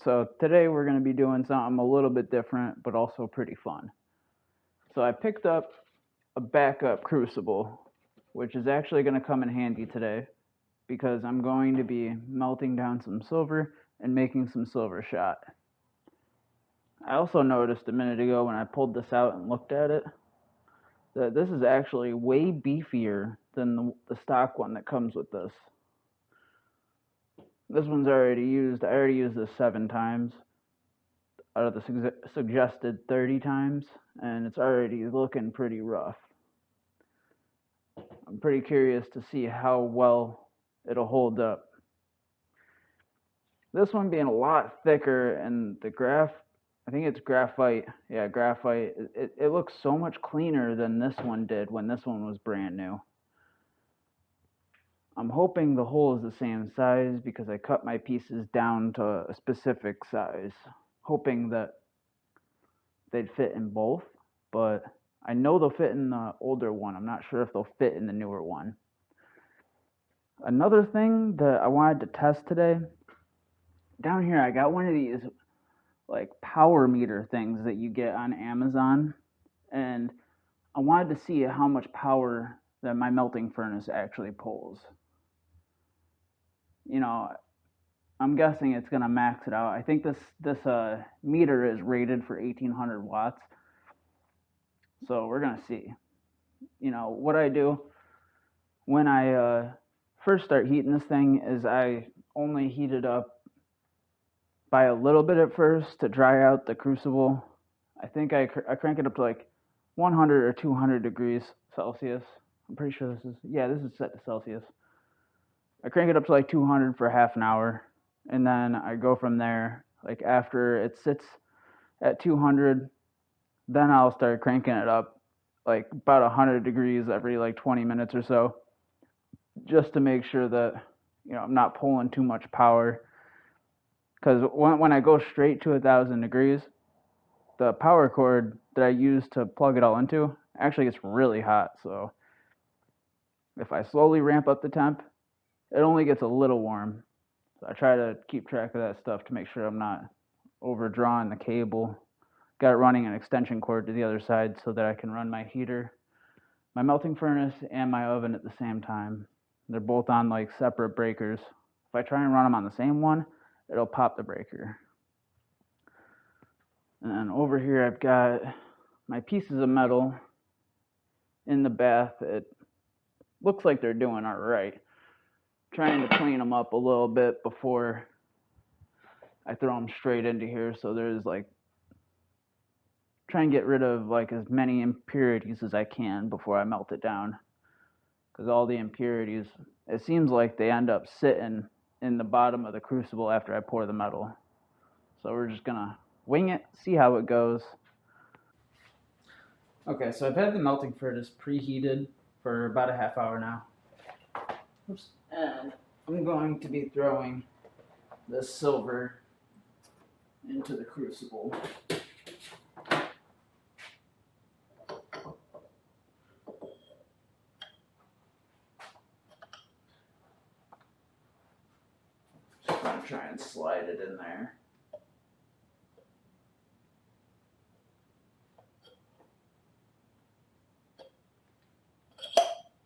So today we're going to be doing something a little bit different, but also pretty fun. So I picked up a backup crucible, which is actually going to come in handy today because I'm going to be melting down some silver and making some silver shot. I also noticed a minute ago when I pulled this out and looked at it that this is actually way beefier than the stock one that comes with this. This one's already used. I already used this 7 times out of the suggested 30 times, and it's already looking pretty rough. I'm pretty curious to see how well it'll hold up. This one being a lot thicker, and the I think it's graphite. Yeah, graphite. It looks so much cleaner than this one did when this one was brand new. I'm hoping the hole is the same size because I cut my pieces down to a specific size, hoping that they'd fit in both, but I know they'll fit in the older one. I'm not sure if they'll fit in the newer one. Another thing that I wanted to test today, down here I got one of these like power meter things that you get on Amazon, and I wanted to see how much power that my melting furnace actually pulls. You know, I'm guessing it's going to max it out. I think this meter is rated for 1800 watts. So we're going to see. You know, what I do when I first start heating this thing is I only heat it up by a little bit at first to dry out the crucible. I think I crank it up to like 100 or 200 degrees Celsius. I'm pretty sure this is set to Celsius. I crank it up to like 200 for half an hour, and then I go from there. Like after it sits at 200, then I'll start cranking it up like about 100 degrees every like 20 minutes or so, just to make sure that, you know, I'm not pulling too much power. Because when I go straight to 1,000 degrees, the power cord that I use to plug it all into actually gets really hot. So if I slowly ramp up the temp, it only gets a little warm. So I try to keep track of that stuff to make sure I'm not overdrawing the cable. Got it running an extension cord to the other side so that I can run my heater, my melting furnace, and my oven at the same time. They're both on like separate breakers. If I try and run them on the same one, it'll pop the breaker. And then over here I've got my pieces of metal in the bath. It looks like they're doing all right. Trying to clean them up a little bit before I throw them straight into here. So there's like, try and get rid of like as many impurities as I can before I melt it down. Because all the impurities, it seems like they end up sitting in the bottom of the crucible after I pour the metal. So we're just gonna wing it, see how it goes. Okay, so I've had the melting furnace preheated for about a half hour now. Oops. And I'm going to be throwing this silver into the crucible. Just going to try and slide it in there.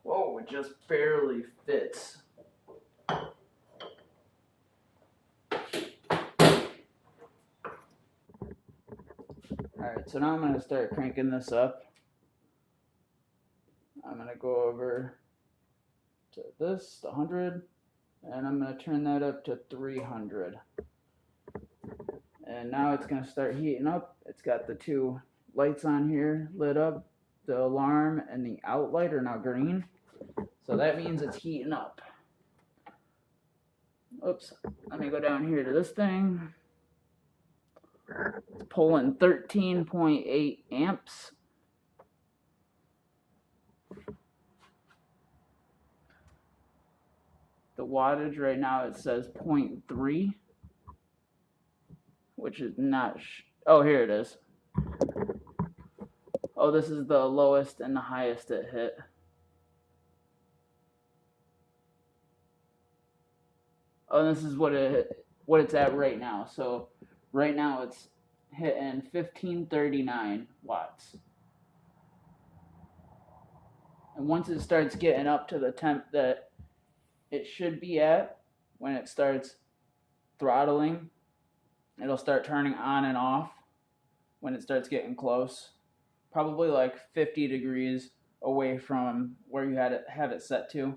Whoa, it just barely fits. Alright, so now I'm going to start cranking this up. I'm going to go over to this, the 100, and I'm going to turn that up to 300. And now it's going to start heating up. It's got the 2 lights on here lit up. The alarm and the out light are now green. So that means it's heating up. Oops, let me go down here to this thing. It's pulling 13.8 amps. The wattage right now, it says 0.3, which is not, oh, here it is. Oh, this is the lowest and the highest it hit. Oh, and this is what it's at right now. So Right now it's hitting 1539 watts. And once it starts getting up to the temp that it should be at, when it starts throttling, it'll start turning on and off when it starts getting close. Probably like 50 degrees away from where you have it set to.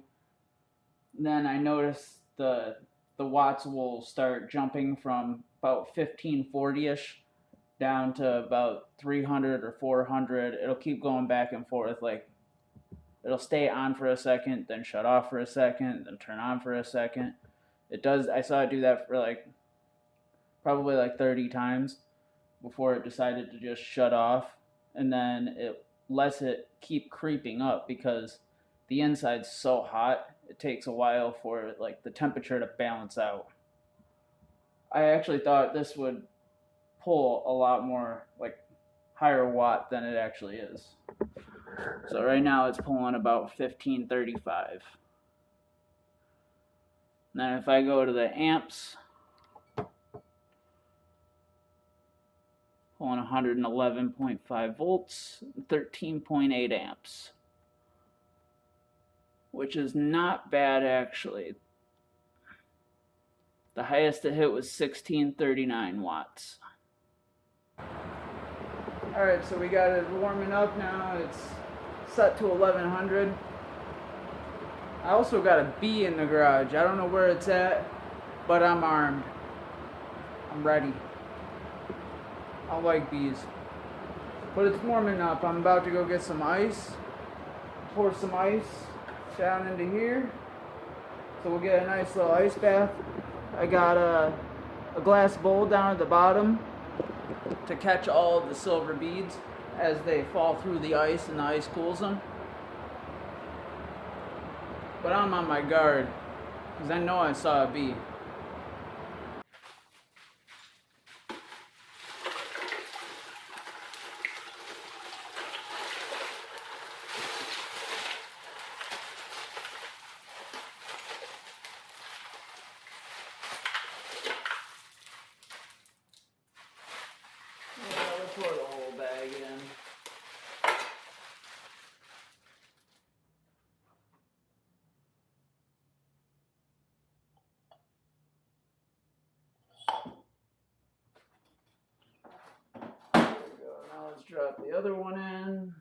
Then I notice the watts will start jumping from about 1540-ish down to about 300 or 400. It'll keep going back and forth. Like, it'll stay on for a second, then shut off for a second, then turn on for a second. It does. I saw it do that for like probably like 30 times before it decided to just shut off, and then it lets it keep creeping up because the inside's so hot. It takes a while for like the temperature to balance out. I actually thought this would pull a lot more, like, higher watt than it actually is. So right now it's pulling about 1535. Then if I go to the amps, pulling 111.5 volts, 13.8 amps, which is not bad actually. The highest it hit was 1639 watts. Alright, so we got it warming up now. It's set to 1100. I also got a bee in the garage. I don't know where it's at, but I'm armed. I'm ready. I like bees. But it's warming up. I'm about to go get some ice. Pour some ice down into here. So we'll get a nice little ice bath. I got a glass bowl down at the bottom to catch all of the silver beads as they fall through the ice and the ice cools them. But I'm on my guard because I know I saw a bee. Yeah, let's pour the whole bag in. Now let's drop the other one in.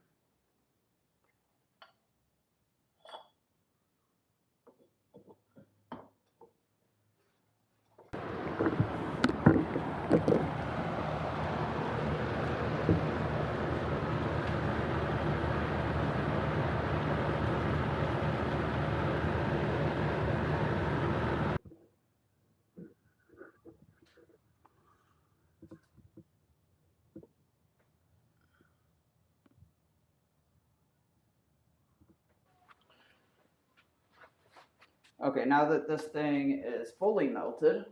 Okay, now that this thing is fully melted,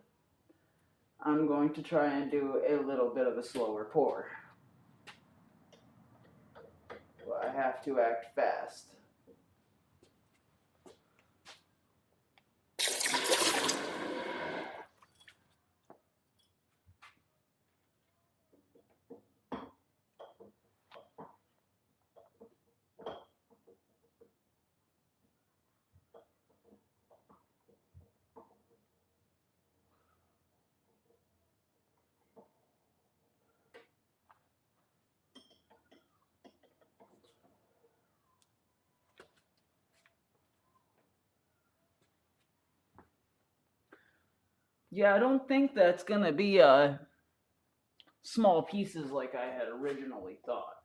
I'm going to try and do a little bit of a slower pour. But I have to act fast. Yeah, I don't think that's going to be small pieces like I had originally thought.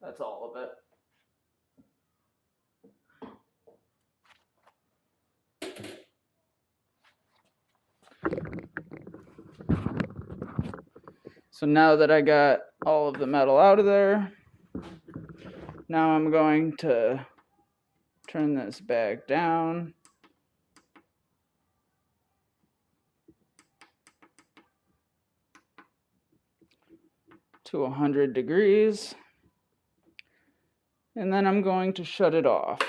That's all of it. So now that I got all of the metal out of there, now I'm going to turn this back down. To 100 degrees. And then I'm going to shut it off.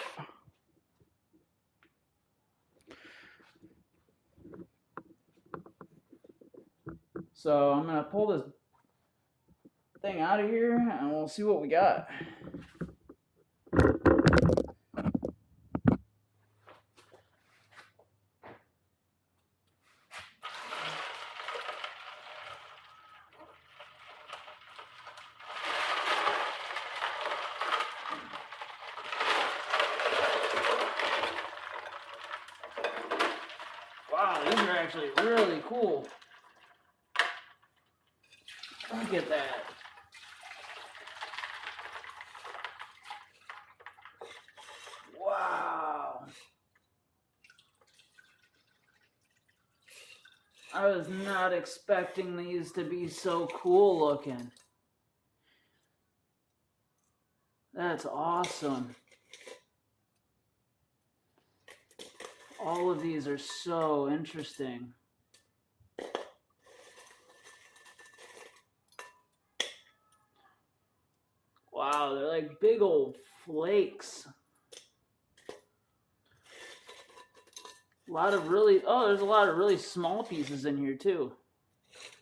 So I'm going to pull this thing out of here and we'll see what we got. Wow, these are actually really cool. Look at that. Wow. I was not expecting these to be so cool looking. That's awesome. All of these are so interesting. Wow, they're like big old flakes. There's a lot of really small pieces in here too.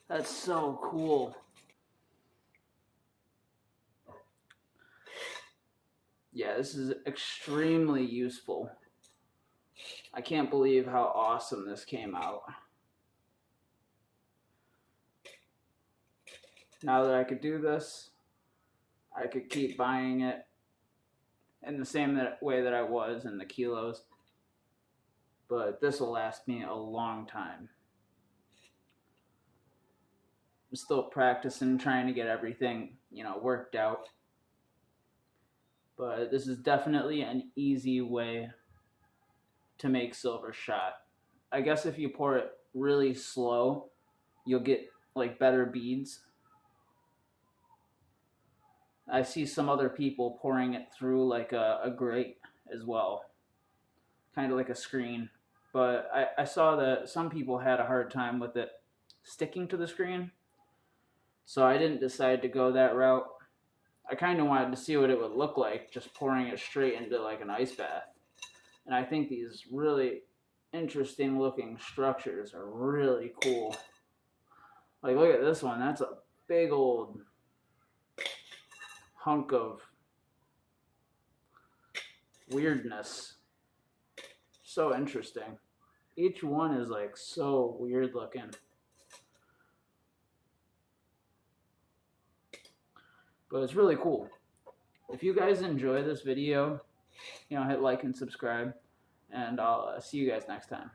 That's so cool. Yeah, this is extremely useful. I can't believe how awesome this came out. Now that I could do this, I could keep buying it in the same way that I was in the kilos. But this will last me a long time. I'm still practicing, trying to get everything, worked out. But this is definitely an easy way to make silver shot. I guess if you pour it really slow, you'll get like better beads. I see some other people pouring it through like a grate as well, kind of like a screen. But I saw that some people had a hard time with it sticking to the screen, so I didn't decide to go that route. I kind of wanted to see what it would look like just pouring it straight into like an ice bath. And I think these really interesting looking structures are really cool. Like, look at this one. That's a big old hunk of weirdness. So interesting. Each one is like so weird looking. But it's really cool. If you guys enjoy this video, hit like and subscribe, and I'll see you guys next time.